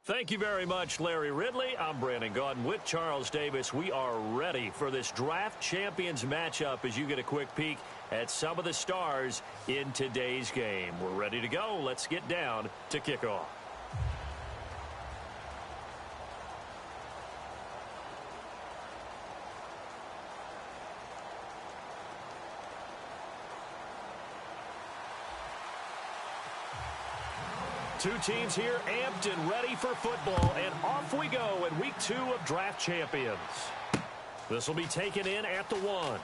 Thank you very much, Larry Ridley. I'm Brandon Gaudin with Charles Davis. We are ready for this draft champions matchup as you get a quick peek at some of the stars in today's game. We're ready to go. Let's get down to kickoff. Two teams here amped and ready for football, and off we go in week 2 of draft champions. This will be taken in at the 1.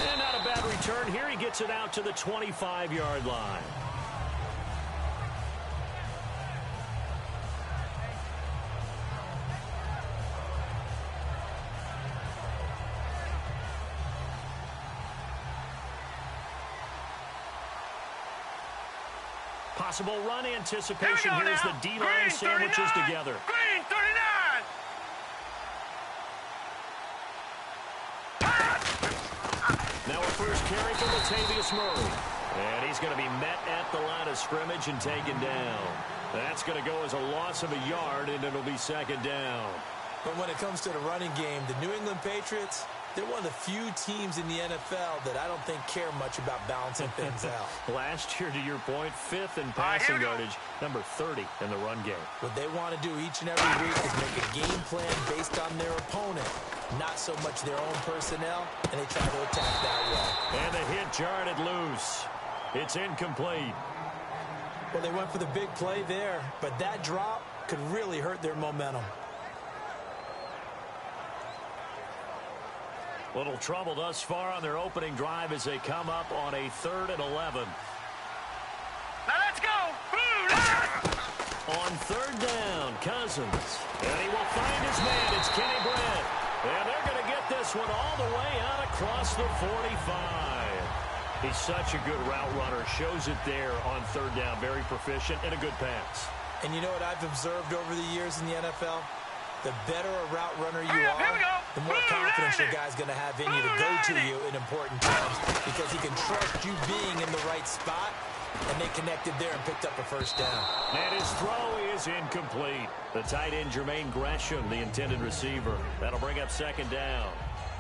And not a bad return here. He gets it out to the 25-yard line. Possible run anticipation. Here's the D-line sandwiches together. Green 39. Now a first carry for Latavius Murray. And he's going to be met at the line of scrimmage and taken down. That's going to go as a loss of a yard, and it'll be second down. But when it comes to the running game, the New England Patriots, they're one of the few teams in the NFL that I don't think care much about balancing things out. Last year, to your point, 5th in passing yardage, number 30 in the run game. What they want to do each and every week is make a game plan based on their opponent, not so much their own personnel, and they try to attack that way. And the hit jarred it loose. It's incomplete. Well, they went for the big play there, but that drop could really hurt their momentum. Little trouble thus far on their opening drive as they come up on a 3rd and 11. Now let's go. On 3rd down, Cousins. And he will find his man. It's Kenny Brett. And they're going to get this one all the way out across the 45. He's such a good route runner. Shows it there on 3rd down. Very proficient and a good pass. And you know what I've observed over the years in the NFL? The better a route runner you are, the more confidence your guy's going to have in you to go to you in important times because he can trust you being in the right spot, and they connected there and picked up a first down. And his throw is incomplete. The tight end, Jermaine Gresham, the intended receiver. That'll bring up 2nd down.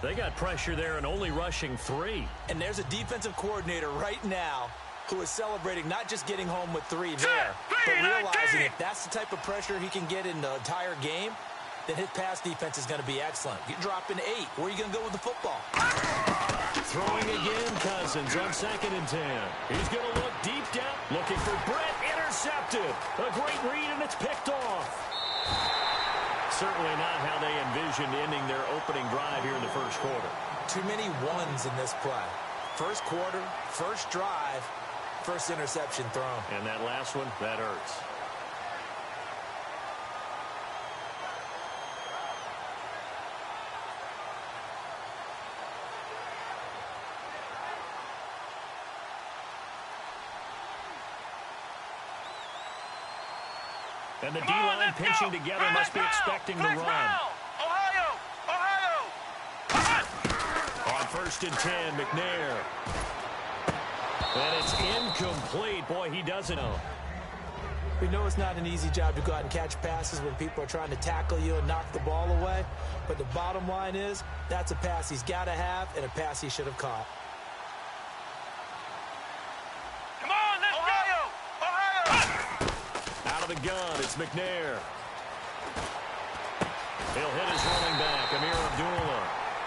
They got pressure there and only rushing 3. And there's a defensive coordinator right now who is celebrating not just getting home with 3 there, but realizing if that's the type of pressure he can get in the entire game, then his pass defense is going to be excellent. You're dropping 8. Where are you going to go with the football? Throwing again, Cousins on 2nd and 10. He's going to look deep down, looking for Brett. Intercepted. A great read, and it's picked off. Certainly not how they envisioned ending their opening drive here in the first quarter. Too many ones in this play. First quarter, first drive, first interception thrown. And that last one, that hurts. And the D-line pinching together must be expecting the run. Ohio! On 1st and 10, McNair. And it's incomplete. Boy, he doesn't know. We know it's not an easy job to go out and catch passes when people are trying to tackle you and knock the ball away. But the bottom line is, that's a pass he's got to have and a pass he should have caught. The gun, it's McNair. He'll hit his running back, Amir Abdullah.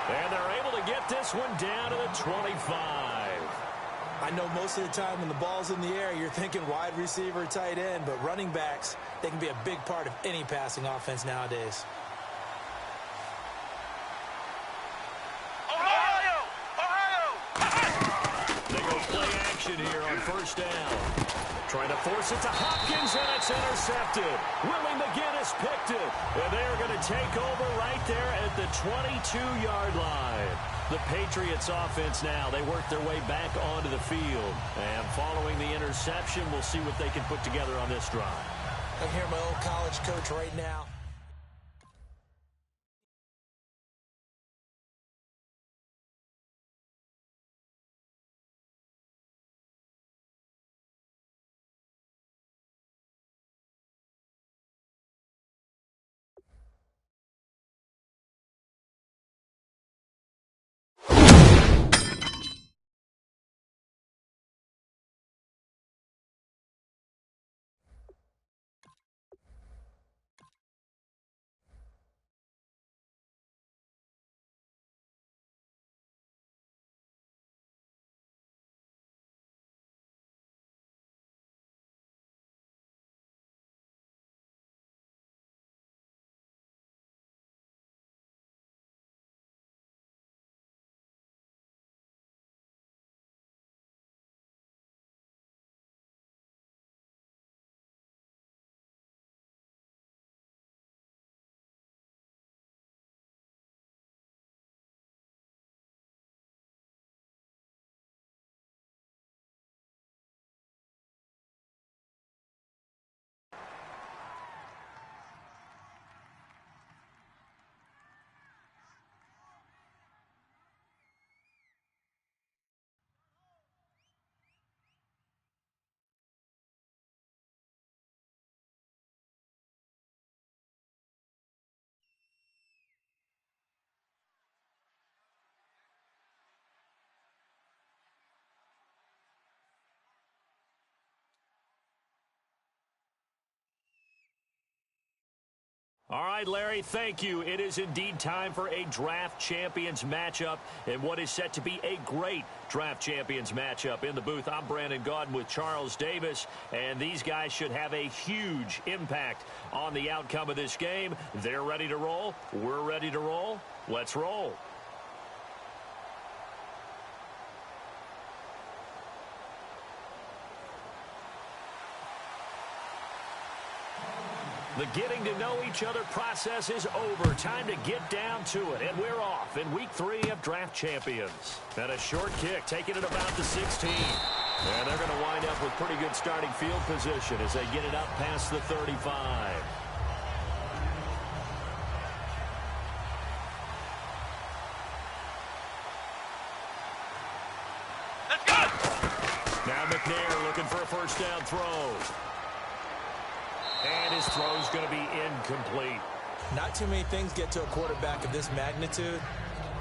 And they're able to get this one down to the 25. I know most of the time when the ball's in the air, you're thinking wide receiver, tight end, but running backs, they can be a big part of any passing offense nowadays. Ohio! They go play action here on 1st down. Trying to force it to Hopkins, and it's intercepted. Willie McGinnis picked it. And they're going to take over right there at the 22-yard line. The Patriots offense now, they work their way back onto the field. And following the interception, we'll see what they can put together on this drive. I hear my old college coach right now. All right, Larry, thank you. It is indeed time for a draft champions matchup and what is set to be a great draft champions matchup. In the booth, I'm Brandon Gaudin with Charles Davis, and these guys should have a huge impact on the outcome of this game. They're ready to roll. We're ready to roll. Let's roll. The getting to know each other process is over. Time to get down to it. And we're off in week 3 of Draft Champions. And a short kick, taking it about the 16. And they're going to wind up with pretty good starting field position as they get it up past the 35. Let's go! Now McNair looking for a first down throw. And his throw's going to be incomplete. Not too many things get to a quarterback of this magnitude,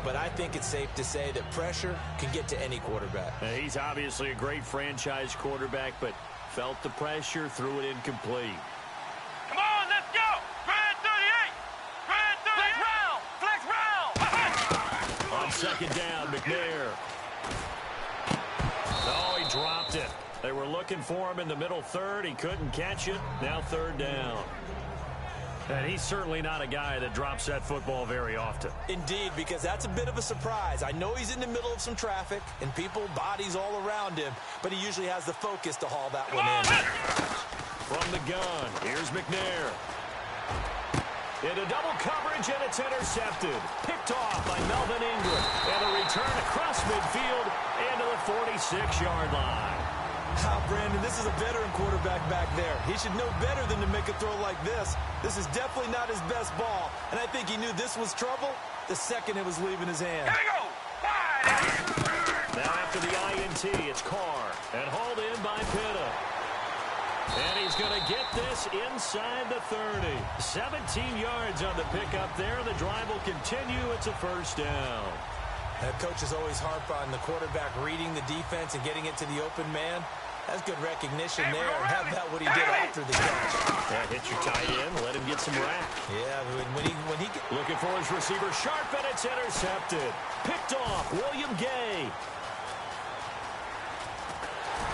but I think it's safe to say that pressure can get to any quarterback. He's obviously a great franchise quarterback, but felt the pressure, threw it incomplete. Come on, let's go! Grand 38! Grand 38! Flex round! Flex round! On second down, McNair. Oh, he dropped it. They were looking for him in the middle third. He couldn't catch it. Now third down. And he's certainly not a guy that drops that football very often. Indeed, because that's a bit of a surprise. I know he's in the middle of some traffic and people, bodies all around him, but he usually has the focus to haul that one in. From the gun, here's McNair. Into double coverage, and it's intercepted. Picked off by Melvin Ingram. And a return across midfield into the 46-yard line. Brandon, this is a veteran quarterback back there. He should know better than to make a throw like this. This is definitely not his best ball, and I think he knew this was trouble the second it was leaving his hand. Here we go! Wide! Now after the INT, it's Carr, and hauled in by Pitta. And he's going to get this inside the 30. 17 yards on the pickup there. The drive will continue. It's a first down. Coaches always harp on the quarterback reading the defense and getting it to the open man. That's good recognition there. And how about what he did after the catch? Yeah, hit your tight end, let him get some rack. Yeah, when he looking for his receiver, sharp, and it's intercepted. Picked off, William Gay.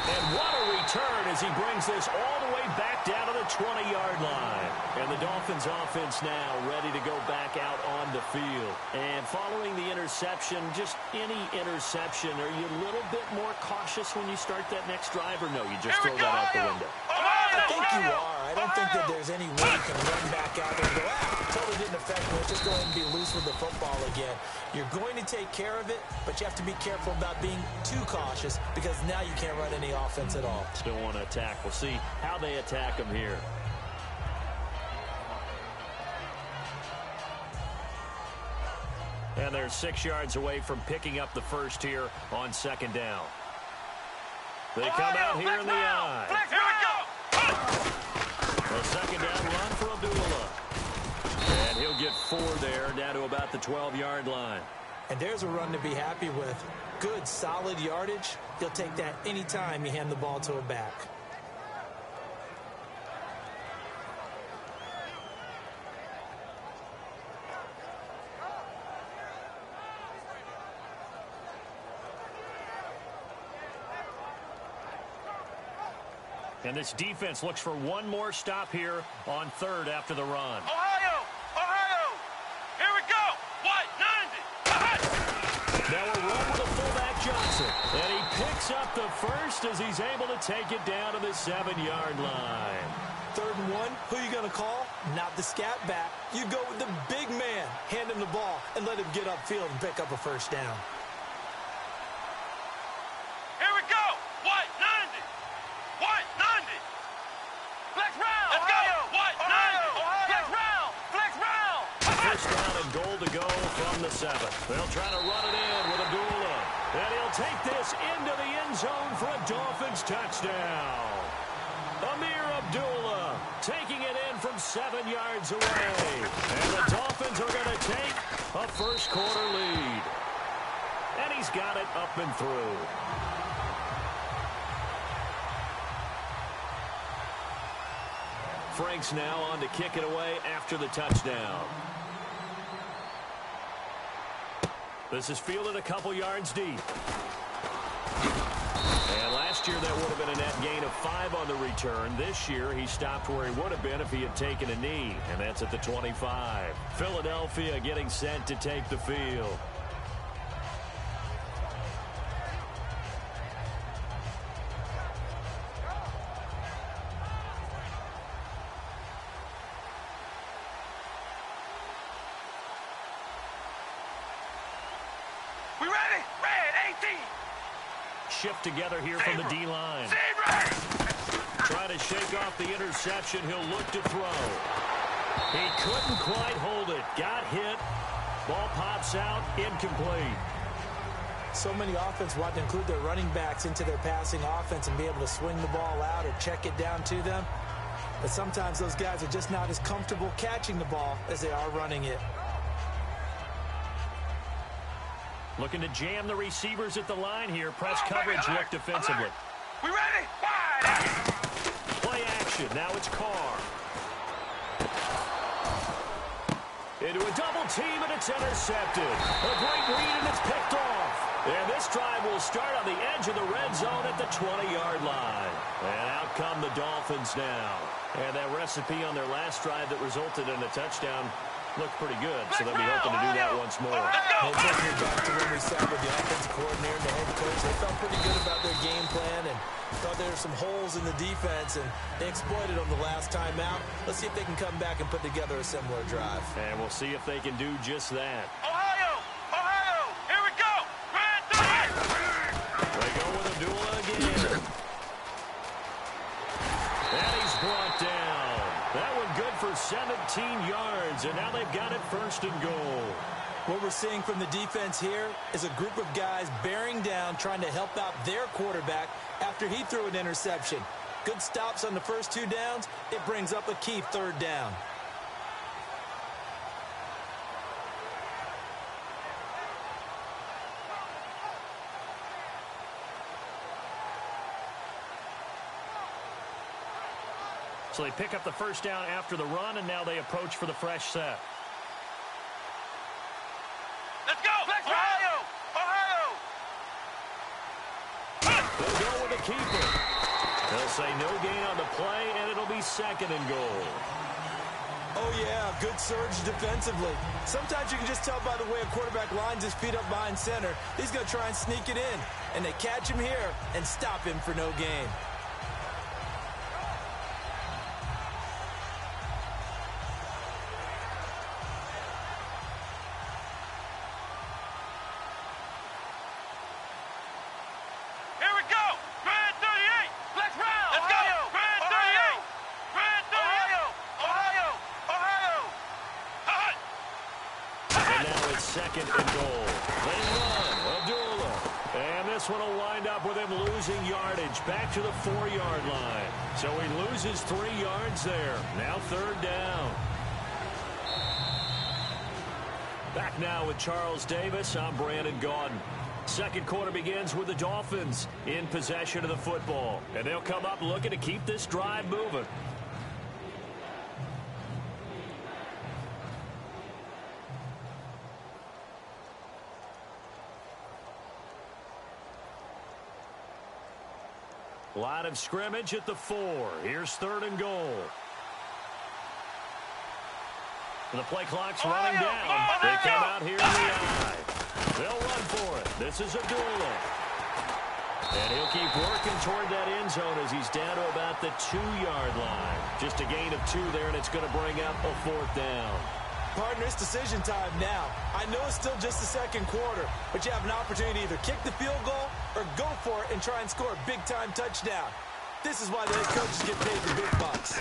And what a return as he brings this all the way back down to the 20-yard line. And the Dolphins offense now ready to go back out on the field. And following the interception, just any interception, are you a little bit more cautious when you start that next drive, or no, you just throw that out the window? I think you are. I don't think that there's any way you can run back out there and go, totally didn't affect me. Let's just go ahead and be loose with the football again. You're going to take care of it, but you have to be careful about being too cautious because now you can't run any offense at all. Still want to attack. We'll see how they attack him here. And they're 6 yards away from picking up the first here on second down. They come out here in the eye. A second down run for Abdullah. And he'll get 4 there, down to about the 12-yard line. And there's a run to be happy with. Good, solid yardage. He'll take that anytime you hand the ball to a back. And this defense looks for one more stop here on third after the run. Ohio! Ohio! Here we go! What? 90! Now a run with a fullback Johnson. And he picks up the first as he's able to take it down to the 7-yard line. 3rd and 1, who are you going to call? Not the scat back. You go with the big man. Hand him the ball and let him get upfield and pick up a first down. Here we go! What? 90! What? 90! Flex round! Let's go! What? 90! Flex round! Flex round! First down and goal to go from the 7. They'll try to run it in with Abdullah. And he'll take this into the end zone for a Dolphins touchdown. Amir Abdullah taking it in from 7 yards away. And the Dolphins are going to take a first quarter lead. And he's got it up and through. Franks now on to kick it away after the touchdown. This is fielded a couple yards deep. And last year that would have been a net gain of 5 on the return. This year he stopped where he would have been if he had taken a knee, and that's at the 25. Philadelphia getting set to take the field. We ready? Red 18. Shift together here from the D-line. Trying to shake off the interception. He'll look to throw. He couldn't quite hold it. Got hit. Ball pops out. Incomplete. So many offense want to include their running backs into their passing offense and be able to swing the ball out or check it down to them. But sometimes those guys are just not as comfortable catching the ball as they are running it. Looking to jam the receivers at the line here. Press coverage look defensively. We ready? Wide. Play action. Now it's Carr. Into a double team, and it's intercepted. A great read, and it's picked off. And this drive will start on the edge of the red zone at the 20-yard line. And out come the Dolphins now. And that recipe on their last drive that resulted in a touchdown looked pretty good, so they'll be hoping to do that once more. And taking it back to when we sat with the offensive coordinator and the head coach, they felt pretty good about their game plan and thought there were some holes in the defense, and they exploited them the last time out. Let's see if they can come back and put together a similar drive. And we'll see if they can do just that. Ohio! Ohio! Here we go! Red 30! They go with Abdullah again. And he's brought down. That one good for 17 yards, and now they've got it first and goal. What we're seeing from the defense here is a group of guys bearing down, trying to help out their quarterback after he threw an interception. Good stops on the first 2 downs. It brings up a key 3rd down. So they pick up the first down after the run, and now they approach for the fresh set. Let's go! Ohio! Ohio! They'll go with the keeper. They'll say no gain on the play, and it'll be 2nd and goal. Oh, yeah, good surge defensively. Sometimes you can just tell by the way a quarterback lines his feet up behind center. He's going to try and sneak it in, and they catch him here and stop him for no gain. Back to the 4-yard line. So he loses 3 yards there. Now 3rd down. Back now with Charles Davis. I'm Brandon Gaudin. Second quarter begins with the Dolphins in possession of the football. And they'll come up looking to keep this drive moving. Line of scrimmage at the 4. Here's 3rd and goal. The play clock's running down. They come out here in the eye. They'll run for it. This is Abdullah. And he'll keep working toward that end zone as he's down to about the 2-yard line. Just a gain of 2 there, and it's going to bring up a 4th down. Partner, it's decision time now. I know it's still just the second quarter, but you have an opportunity to either kick the field goal or go for it and try and score a big-time touchdown. This is why the head coaches get paid the big bucks.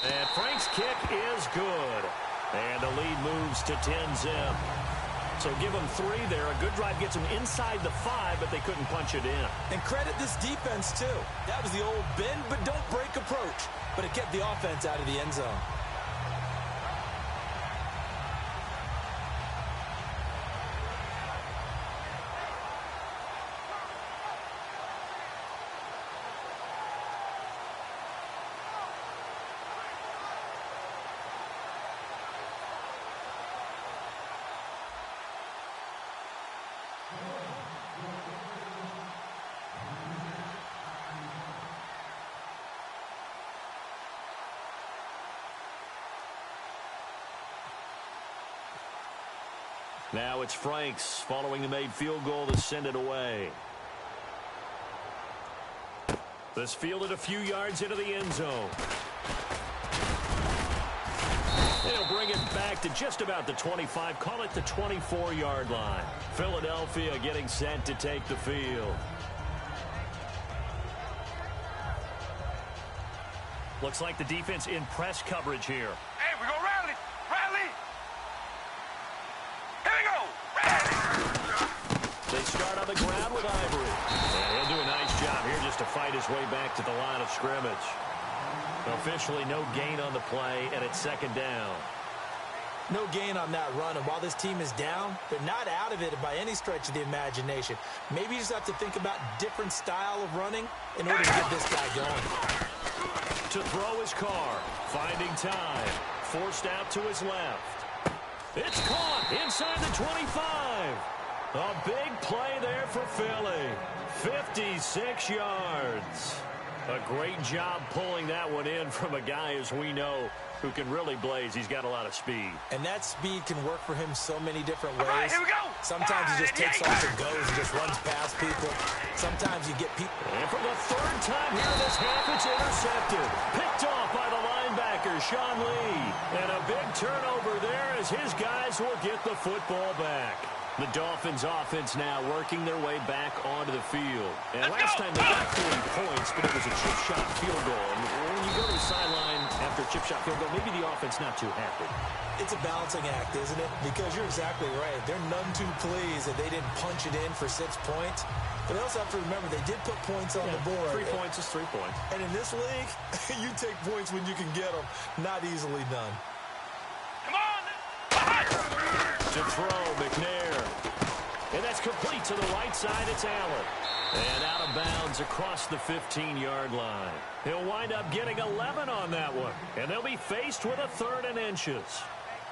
And Frank's kick is good. And the lead moves to 10-zip. So give them 3 there. A good drive gets them inside the 5, but they couldn't punch it in. And credit this defense, too. That was the old bend but don't break approach, but it kept the offense out of the end zone. Now it's Franks following the made field goal to send it away. This fielded a few yards into the end zone. He'll bring it back to just about the 25, call it the 24-yard line. Philadelphia getting set to take the field. Looks like the defense in press coverage here. Hey, we go rally. Rally. Here we go. Rally. They start on the ground with Ivory. And he'll do a nice job here just to fight his way back to the line of scrimmage. Officially no gain on the play, and it's second down. No gain on that run, and while this team is down, they're not out of it by any stretch of the imagination. Maybe you just have to think about different style of running in order to get this guy going. To throw his car, finding time, forced out to his left. It's caught inside the 25. A big play there for Philly. 56 yards. A great job pulling that one in from a guy, as we know, who can really blaze. He's got a lot of speed. And that speed can work for him so many different ways. All right, here we go. Sometimes he just takes off and goes and just runs past people. Sometimes you get people. And for the third time here this half, it's intercepted. Picked off by the linebacker, Sean Lee. And a big turnover there as his guys will get the football back. The Dolphins offense now working their way back onto the field. And last time they got 3 points, but it was a chip shot field goal. And when you go to the sideline after a chip shot field goal, maybe the offense not too happy. It's a balancing act, isn't it? Because you're exactly right. They're none too pleased that they didn't punch it in for 6 points. But they also have to remember they did put points on the board. 3 points is 3 points. And in this league, you take points when you can get them. Not easily done. Come on. To throw, McNair. And that's complete to the right side. It's Allen. And out of bounds across the 15-yard line. He'll wind up getting 11 on that one. And they'll be faced with a 3rd and inches.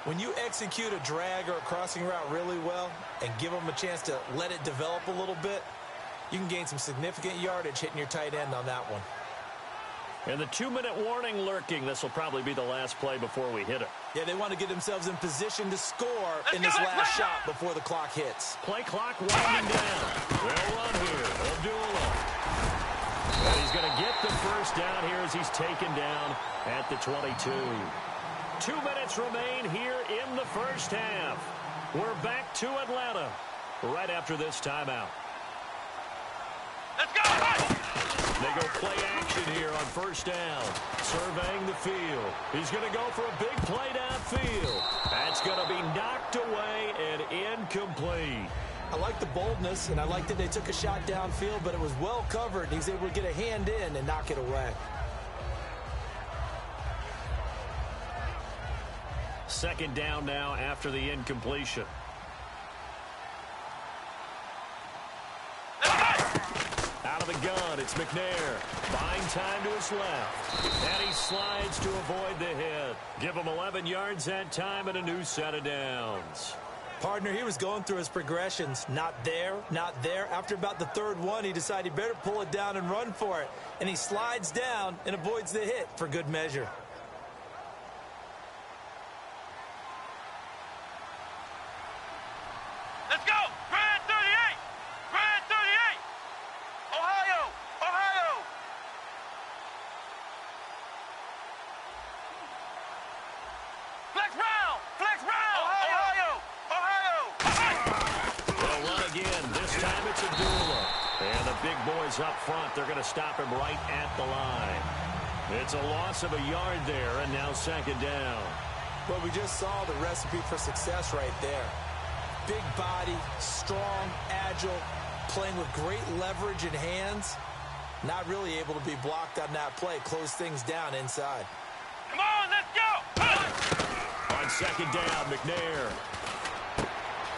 When you execute a drag or a crossing route really well and give them a chance to let it develop a little bit, you can gain some significant yardage hitting your tight end on that one. And the 2-minute warning lurking. This will probably be the last play before we hit it. Yeah, they want to get themselves in position to score in this last shot before the clock hits. Play clock winding down. They'll run here. Abdullah. And he's going to get the first down here as he's taken down at the 22. 2 minutes remain here in the first half. We're back to Atlanta right after this timeout. Let's go. They go play action here on first down. Surveying the field. He's going to go for a big play downfield. That's going to be knocked away and incomplete. I like the boldness, and I like that they took a shot downfield, but it was well covered. He's able to get a hand in and knock it away. Second down now after the incompletion. Out of the gun, it's McNair. Buying time to his left. And he slides to avoid the hit. Give him 11 yards that time and a new set of downs. Partner, he was going through his progressions. Not there, not there. After about the 3rd one, he decided he better pull it down and run for it. And he slides down and avoids the hit for good measure. Let's go. Grand 38. Grand 38. Ohio. Ohio. Flex round. Flex round. Ohio. Ohio. They'll run again. This time it's Abdullah. And the big boys up front, they're going to stop him right at the line. It's a loss of a yard there, and now second down. Well, we just saw the recipe for success right there. Big body, strong, agile, playing with great leverage in hands. Not really able to be blocked on that play. Close things down inside. Come on, let's go. On second down, McNair.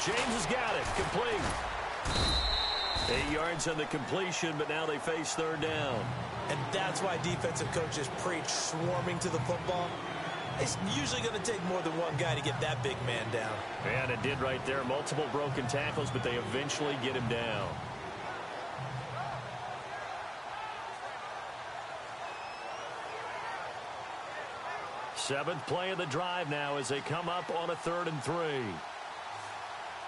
James has got it. Complete. 8 yards on the completion, but now they face third down. And that's why defensive coaches preach swarming to the football. It's usually going to take more than one guy to get that big man down. And it did right there. Multiple broken tackles, but they eventually get him down. Seventh play of the drive now as they come up on a 3rd and 3.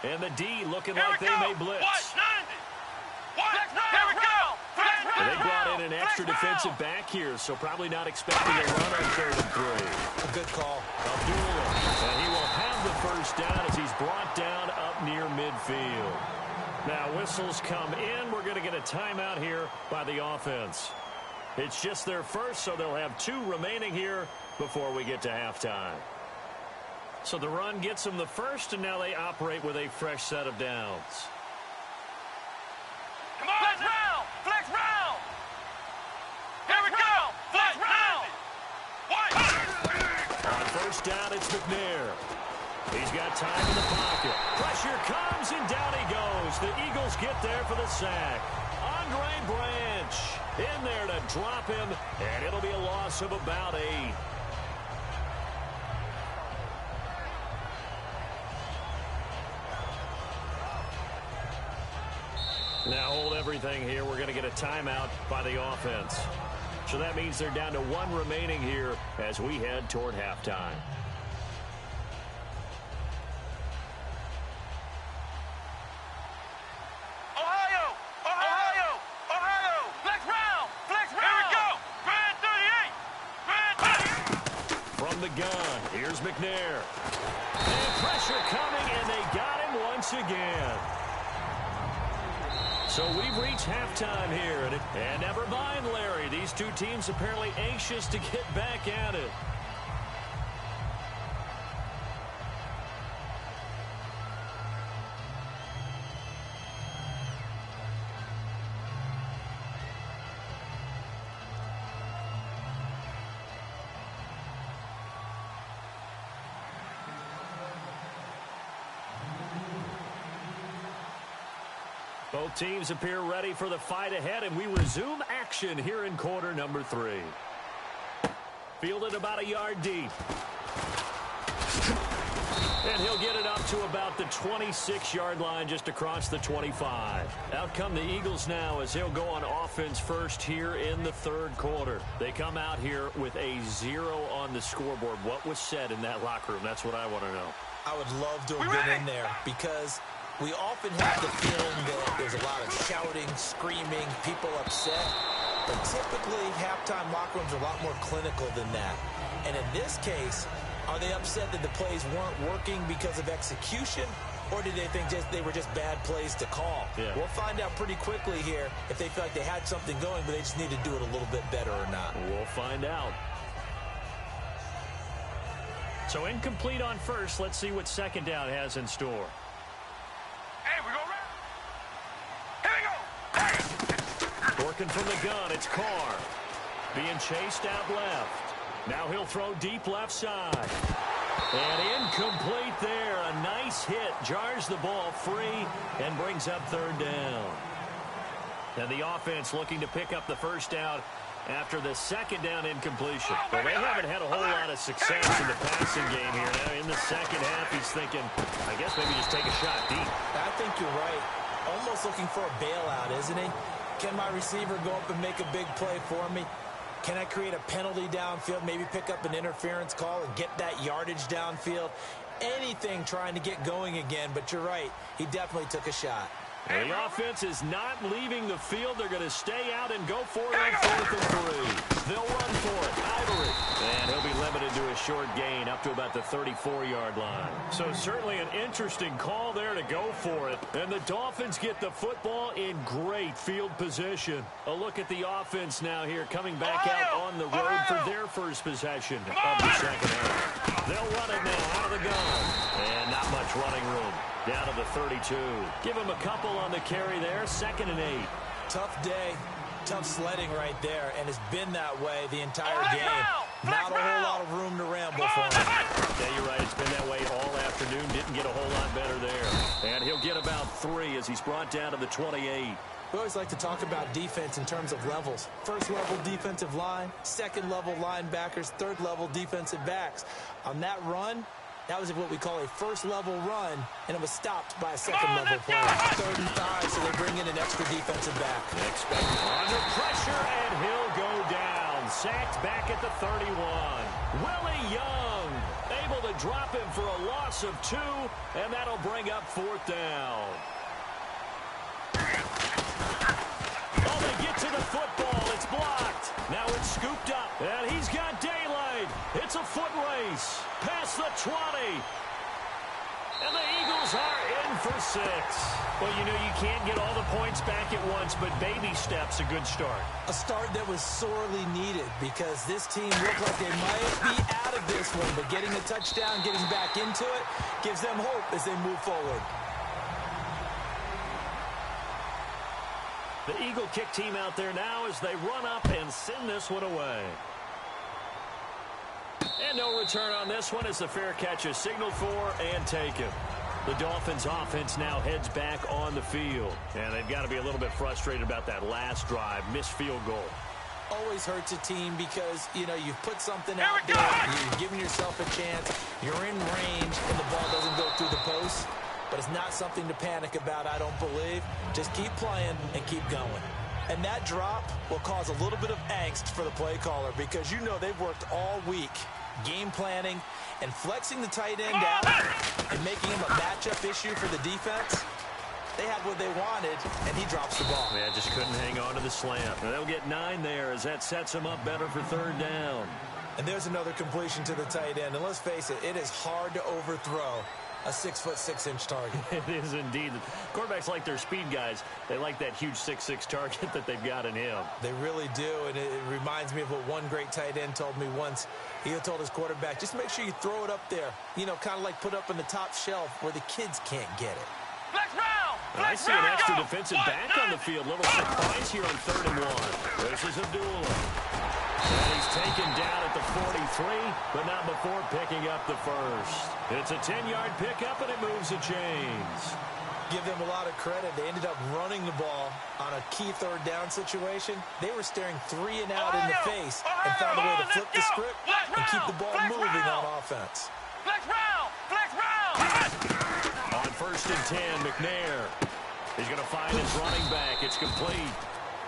And the D looking like they may blitz. Here we go. They brought in an extra defensive back here, so probably not expecting a run on 3rd and 3. A good call. Abdullah. And he will have the first down as he's brought down up near midfield. Now whistles come in. We're going to get a timeout here by the offense. It's just their first, so they'll have 2 remaining here before we get to halftime. So the run gets them the first, and now they operate with a fresh set of downs. Come on, flex round! Flex round! Here we go! Flex round! On first down, it's McNair. He's got time in the pocket. Pressure comes, and down he goes. The Eagles get there for the sack. Andre Branch in there to drop him, and it'll be a loss of about 8. Now hold everything here. We're going to get a timeout by the offense. So that means they're down to 1 remaining here as we head toward halftime. Ohio! Flex round! Here we go! Brand 38! From the gun, here's McNair. And pressure coming, and they got him once again. So we've reached halftime here. And never mind, Larry. These 2 teams apparently anxious to get back at it. Both teams appear ready for the fight ahead, and we resume action here in quarter number 3. Fielded about a yard deep. And he'll get it up to about the 26-yard line just across the 25. Out come the Eagles now as they'll go on offense first here in the 3rd quarter. They come out here with a 0 on the scoreboard. What was said in that locker room? That's what I want to know. I would love to have been in there because we often have the feeling that there's a lot of shouting, screaming, people upset. But typically, halftime locker rooms are a lot more clinical than that. And in this case, are they upset that the plays weren't working because of execution? Or did they think they were just bad plays to call? Yeah. We'll find out pretty quickly here if they feel like they had something going, but they just need to do it a little bit better or not. We'll find out. So incomplete on first. Let's see what 2nd down has in store. Hey, we go round. Here we go. Working from the gun, it's Carr. Being chased out left. Now he'll throw deep left side. And incomplete there. A nice hit. Jars the ball free and brings up 3rd down. And the offense looking to pick up the first down after the 2nd down incompletion. Well, they haven't had a whole lot of success in the passing game here. Now in the 2nd half, he's thinking, I guess maybe just take a shot deep. I think you're right. Almost looking for a bailout, isn't he? Can my receiver go up and make a big play for me? Can I create a penalty downfield, maybe pick up an interference call and get that yardage downfield? Anything trying to get going again, but you're right. He definitely took a shot. And the offense is not leaving the field. They're going to stay out and go for it on 4th and 3. They'll run for it. Ivory. And he'll be limited to a short gain up to about the 34-yard line. So certainly an interesting call there to go for it. And the Dolphins get the football in great field position. A look at the offense now here coming back out on the road for their first possession of the 2nd half. They'll run it now out of the gun. And not much running room. Down to the 32. Give him a couple on the carry there. 2nd and 8. Tough day. Tough sledding right there. And it's been that way the entire game. Not a whole lot of room to ramble for him. Yeah, you're right. It's been that way all afternoon. Didn't get a whole lot better there. And he'll get about 3 as he's brought down to the 28. We always like to talk about defense in terms of levels. 1st level defensive line, 2nd level linebackers, 3rd level defensive backs. On that run, that was what we call a 1st level run, and it was stopped by a 2nd level play. 3rd and 5, so they bring in an extra defensive back. Expect under pressure, and he'll go down. sacked back at the 31. Willie Young able to drop him for a loss of 2, and that'll bring up 4th down. Oh, they get to the football. It's blocked. Now it's scooped up, and he's got daylight. It's a foot race past the 20. And the Eagles are in for 6. Well, you know, you can't get all the points back at once, but baby steps, a good start. A start that was sorely needed because this team looked like they might be out of this one, but getting a touchdown, getting back into it, gives them hope as they move forward. The Eagle kick team out there now as they run up and send this one away. And no return on this one as the fair catch is signaled for and taken. The Dolphins offense now heads back on the field. And they've got to be a little bit frustrated about that last drive, missed field goal. Always hurts a team because, you know, you've put something out there, you've given yourself a chance, you're in range, and the ball doesn't go through the post. But it's not something to panic about, I don't believe. Just keep playing and keep going. And that drop will cause a little bit of angst for the play caller because you know they've worked all week game planning and flexing the tight end out and making him a matchup issue for the defense. They had what they wanted, and he drops the ball. Yeah, just couldn't hang on to the slant. And they'll get 9 there as that sets them up better for 3rd down. And there's another completion to the tight end. And let's face it, it is hard to overthrow a 6'6" target. It is indeed. Quarterbacks like their speed guys. They like that huge 6'6" target that they've got in him. They really do, and it reminds me of what one great tight end told me once. He told his quarterback, just make sure you throw it up there. You know, kind of like put up in the top shelf where the kids can't get it. Flex round! I see an extra defensive back on the field. Little surprise here on 3rd and 1. This is Abdullah. And he's taken down at the 43, but not before picking up the first. It's a 10-yard pickup, and it moves the chains. Give them a lot of credit. They ended up running the ball on a key 3rd down situation. They were staring 3 and out in the face and found a way to flip the script and keep the ball moving on offense. Flex round! Flex round! On 1st and 10, McNair. He's going to find his running back. It's complete.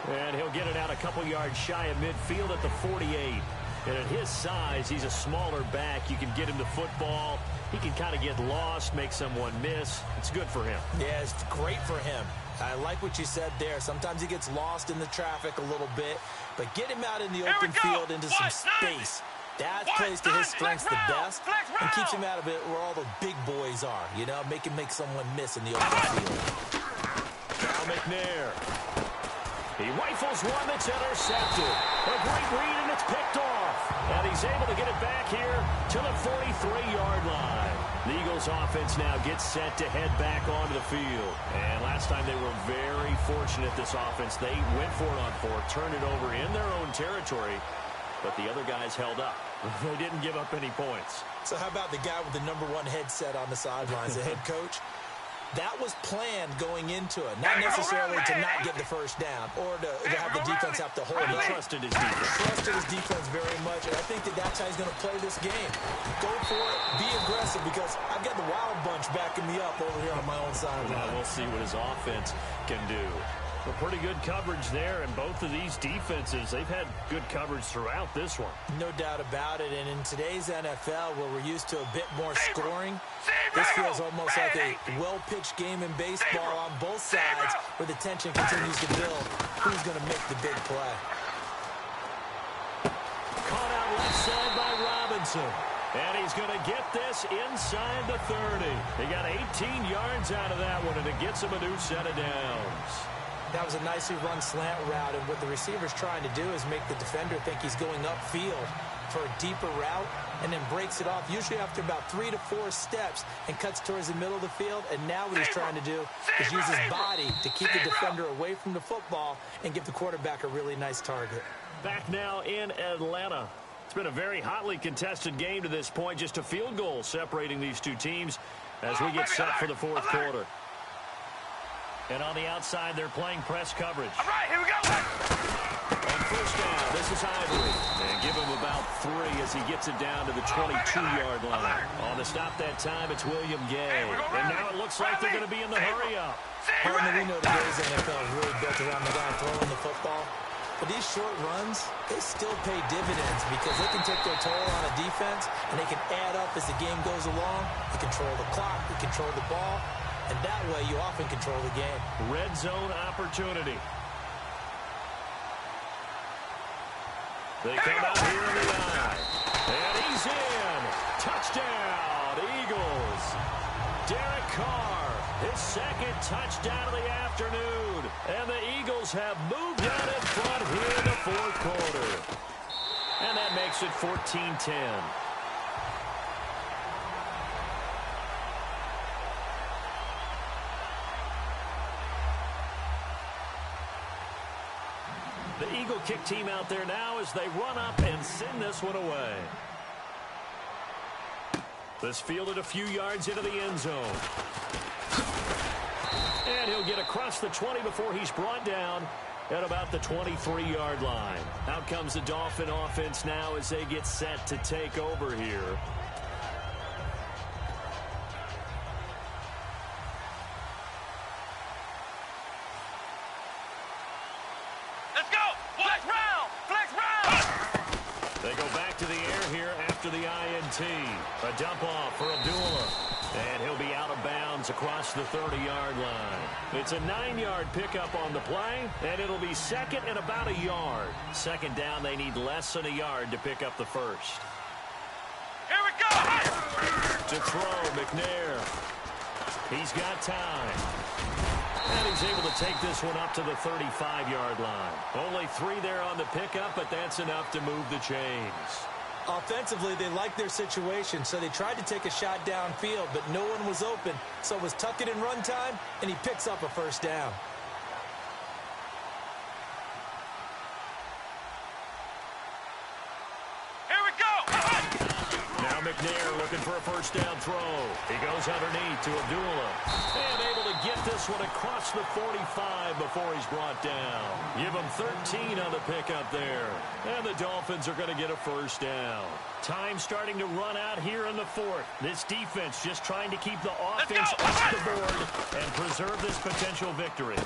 And he'll get it out a couple yards shy of midfield at the 48. And at his size, he's a smaller back. You can get him the football. He can kind of get lost, make someone miss. It's good for him. Yeah, it's great for him. I like what you said there. Sometimes he gets lost in the traffic a little bit. But get him out in the open field into some space. That plays to his strengths the best and keeps him out of it where all the big boys are. You know, make someone miss in the open field. Now McNair. He rifles one that's intercepted. A great read, and it's picked off. And he's able to get it back here to the 43-yard line. The Eagles offense now gets set to head back onto the field. And last time they were very fortunate, this offense. They went for it on 4th, turned it over in their own territory, but the other guys held up. They didn't give up any points. So how about the guy with the #1 headset on the sidelines, the head coach? That was planned going into it, not necessarily to not get the first down or to have the defense have to hold He it. trusted his defense. Trusted his defense very much, and I think that's how he's going to play this game. Go for it, be aggressive, because I've got the wild bunch backing me up over here on my own sideline. We'll see what his offense can do. Well, pretty good coverage there, and both of these defenses, they've had good coverage throughout this one. No doubt about it, and in today's NFL, where we're used to a bit more scoring, this feels almost like a well-pitched game in baseball on both sides, where the tension continues to build. Who's going to make the big play? Caught out left side by Robinson. And he's going to get this inside the 30. He got 18 yards out of that one, and it gets him a new set of downs. That was a nicely run slant route, and what the receiver's trying to do is make the defender think he's going upfield for a deeper route, and then breaks it off, usually after about 3 to 4 steps, and cuts towards the middle of the field. And now what he's trying to do is use his body to keep the defender away from the football and give the quarterback a really nice target. Back now in Atlanta. It's been a very hotly contested game to this point, just a field goal separating these two teams as we get set for the 4th quarter. And on the outside, they're playing press coverage. All right, here we go. On 1st down, this is Ivory. And give him about 3 as he gets it down to the 22-yard line. On the stop that time, it's William Gay. And now it looks like they're going to be in the hurry-up. We know today's NFL is really built around the guy throwing the football. But these short runs, they still pay dividends because they can take their toll on a defense, and they can add up as the game goes along. You control the clock, you control the ball, and that way you often control the game. Red zone opportunity. They come out here in the eye. And he's in. Touchdown, Eagles. Derek Carr, his second touchdown of the afternoon. And the Eagles have moved out in front here in the fourth quarter. And that makes it 14-10. The Eagle kick team out there now as they run up and send this one away. This fielded a few yards into the end zone. And he'll get across the 20 before he's brought down at about the 23-yard line. Out comes the Dolphin offense now as they get set to take over here. Let's go! Flex round! Flex round! They go back to the air here after the INT. A dump off for Abdullah. And he'll be out of bounds across the 30-yard line. It's a 9-yard pickup on the play, and it'll be second and about a yard. Second down, they need less than a yard to pick up the first. Here we go! To throw, McNair. He's got time. And he's able to take this one up to the 35-yard line. Only 3 there on the pickup, but that's enough to move the chains. Offensively, they liked their situation, so they tried to take a shot downfield, but no one was open. So it was tuck it in run time, and he picks up a first down. Here we go! Now McNair looking for a first down throw. He goes underneath to Abdullah. And able to get this one across the 45 before he's brought down. Give him 13 on the pickup there. And the Dolphins are going to get a first down. Time starting to run out here in the fourth. This defense just trying to keep the offense off the board and preserve this potential victory.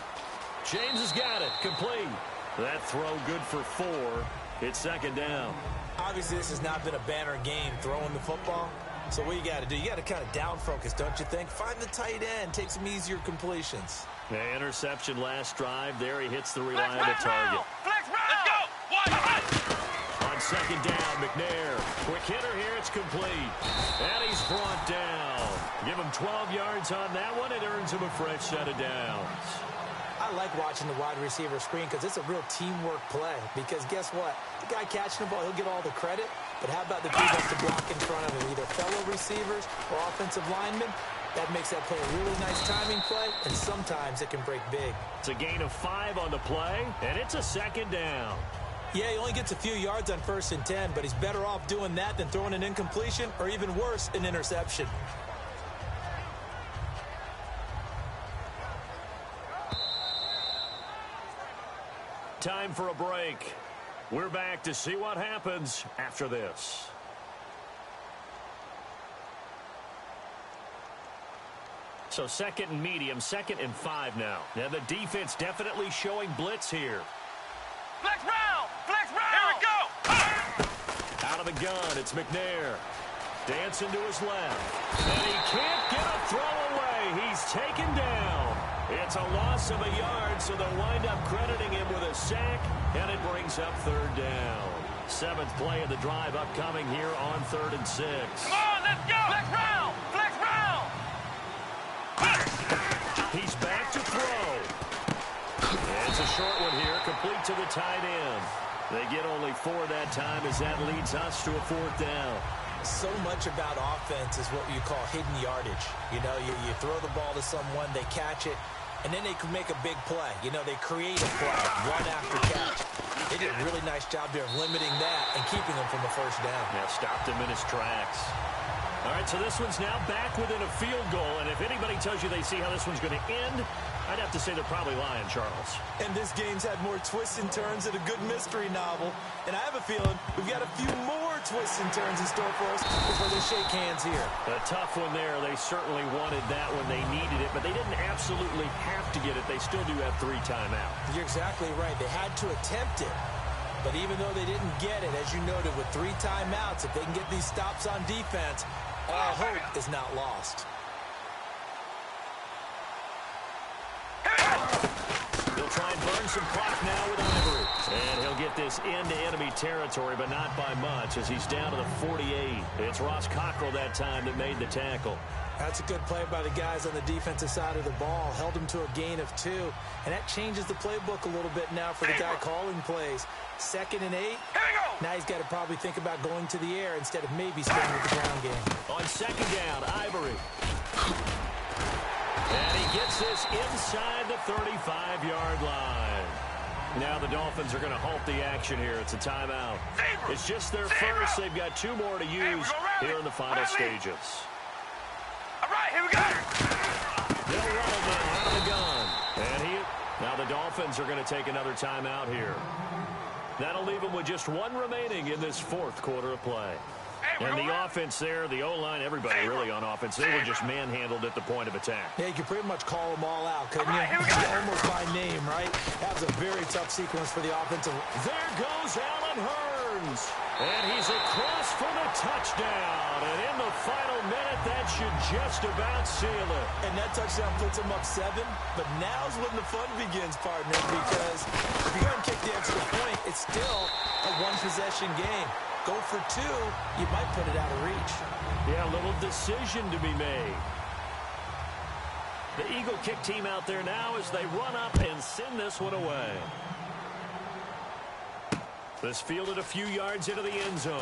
James has got it. Complete. That throw good for 4. It's second down. Obviously, this has not been a banner game throwing the football. So what you got to do, you got to kind of down focus, don't you think? Find the tight end, take some easier completions. The interception last drive. There he hits the reliable target. Flex round! Let's go! One! On second down, McNair. Quick hitter here, it's complete. And he's brought down. Give him 12 yards on that one. It earns him a fresh set of downs. I like watching the wide receiver screen because it's a real teamwork play. Because guess what? The guy catching the ball, he'll get all the credit. But how about the dude that's to block in front of him, either fellow receivers or offensive linemen? That makes that play a really nice timing play, and sometimes it can break big. It's a gain of 5 on the play, and it's a second down. Yeah, he only gets a few yards on 1st and 10, but he's better off doing that than throwing an incompletion or even worse, an interception. Time for a break. We're back to see what happens after this. So second and medium, 2nd and 5 now. Now the defense definitely showing blitz here. Flex round! Flex round! Here we go! Out of the gun, it's McNair. Dancing to his left. And he can't get a throw away. He's taken down. It's a loss of a yard, so they'll wind up crediting him with a sack, and it brings up 3rd down. 7th play of the drive upcoming here on 3rd and 6. Come on, let's go! Flex round! Flex round! He's back to throw. It's a short one here, complete to the tight end. They get only 4 that time as that leads us to a 4th down. So much about offense is what you call hidden yardage. You know, you throw the ball to someone, they catch it, and then they can make a big play. You know, they create a play, run after catch. They did a really nice job there of limiting that and keeping him from the first down. Yeah, stopped him in his tracks. All right, so this one's now back within a field goal, and if anybody tells you they see how this one's going to end, I'd have to say they're probably lying, Charles. And this game's had more twists and turns than a good mystery novel, and I have a feeling we've got a few more twists and turns in store for us before they shake hands here. A tough one there. They certainly wanted that when they needed it, but they didn't absolutely have to get it. They still do have 3 timeouts. You're exactly right. They had to attempt it. But even though they didn't get it, as you noted, with 3 timeouts, if they can get these stops on defense, all hope is not lost. He'll try and burn some clock now with Ivory. And he'll get this into enemy territory, but not by much, as he's down to the 48. It's Ross Cockrell that time that made the tackle. That's a good play by the guys on the defensive side of the ball. Held him to a gain of 2. And that changes the playbook a little bit now for the guy calling plays. 2nd and 8. Now he's got to probably think about going to the air instead of maybe staying with the ground game. On 2nd down, Ivory. And he gets this inside the 35-yard line. Now the Dolphins are going to halt the action here. It's a timeout. It's just their first. They've got 2 more to use here in the final stages. All right, here we go. They'll run it now out of the gun. And now the Dolphins are going to take another timeout here. That'll leave them with just 1 remaining in this 4th quarter of play. And the offense there, the O-line, everybody really on offense, they were just manhandled at the point of attack. Yeah, you could pretty much call them all out, couldn't you? Almost by name, right? That was a very tough sequence for the offensive. There goes Allen Hurns. And he's across for the touchdown. And in the final minute, that should just about seal it. And that touchdown puts him up 7. But now's when the fun begins, partner, because if you go and kick the extra point, it's still a 1-possession game. Go for 2, you might put it out of reach. Yeah, a little decision to be made. The Eagle kick team out there now as they run up and send this one away. This fielded a few yards into the end zone.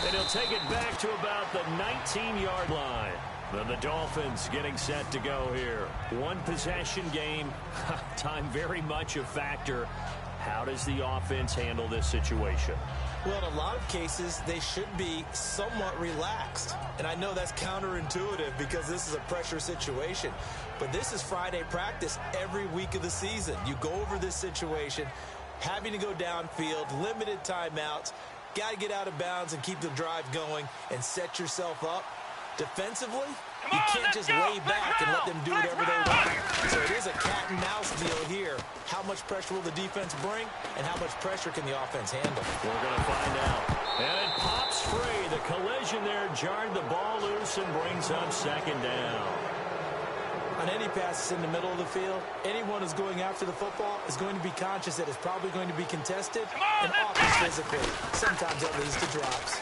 And he'll take it back to about the 19-yard line. Then the Dolphins getting set to go here. 1-possession game. Time very much a factor. How does the offense handle this situation? Well, in a lot of cases, they should be somewhat relaxed. And I know that's counterintuitive because this is a pressure situation. But this is Friday practice every week of the season. You go over this situation, having to go downfield, limited timeouts, got to get out of bounds and keep the drive going and set yourself up. Defensively, you can't just lay back and let them do whatever they want. So it is a cat and mouse deal here. How much pressure will the defense bring, and how much pressure can the offense handle? We're going to find out. And it pops free. The collision there jarred the ball loose and brings up 2nd down. On any passes in the middle of the field, anyone who's going after the football is going to be conscious that it's probably going to be contested and often physically. Sometimes that leads to drops.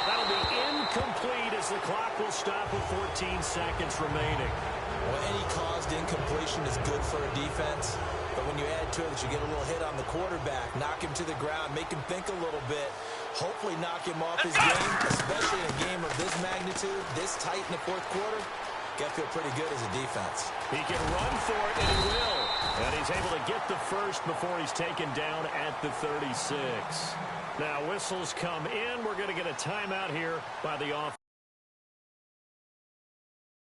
That'll be incomplete as the clock will stop with 14 seconds remaining. Well, any caused incompletion is good for a defense. But when you add to it that you get a little hit on the quarterback, knock him to the ground, make him think a little bit, hopefully knock him off his game, especially in a game of this magnitude, this tight in the 4th quarter, got to feel pretty good as a defense. He can run for it, and he will. And he's able to get the first before he's taken down at the 36. Now, whistles come in. We're going to get a timeout here by the offense.